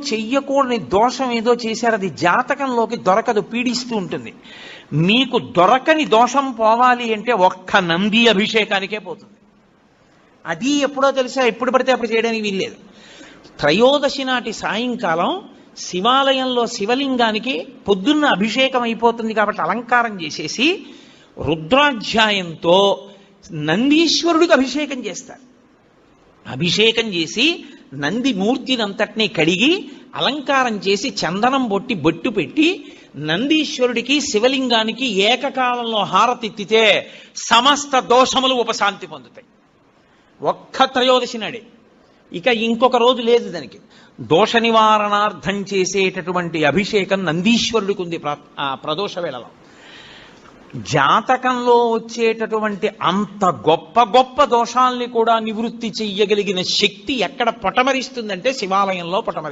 చెయ్యకూడని దోషం ఏదో చేశారు, అది జాతకంలోకి దొరకదు, పీడిస్తూ ఉంటుంది. మీకు దొరకని దోషం పోవాలి అంటే ఒక్క నంది అభిషేకానికే పోతుంది. అది ఎప్పుడో తెలుసా, ఎప్పుడు పడితే అప్పుడు చేయడానికి వీల్లేదు. త్రయోదశి నాటి సాయంకాలం శివాలయంలో శివలింగానికి పొద్దున్న అభిషేకం అయిపోతుంది కాబట్టి అలంకారం చేసేసి రుద్రాధ్యాయంతో నందీశ్వరుడికి అభిషేకం చేస్తారు. అభిషేకం చేసి నంది మూర్తినంతటినీ కడిగి అలంకారం చేసి చందనం బొట్టు పెట్టి నందీశ్వరుడికి శివలింగానికి ఏకకాలంలో హారతిత్తితే సమస్త దోషములు ఉపశాంతి పొందుతాయి. ఒక్క త్రయోదశి నాడే, ఇక ఇంకొక రోజు లేదు దానికి. దోష నివారణార్థం చేసేటటువంటి అభిషేకం నందీశ్వరుడికి ఉంది ప్రదోష వేళలో. జాతకంలో వచ్చేటటువంటి అంత గొప్ప గొప్ప దోషాల్ని కూడా నివృత్తి చెయ్యగలిగిన శక్తి ఎక్కడ పొటమరిస్తుందంటే శివాలయంలో పొటమరిస్తుంది.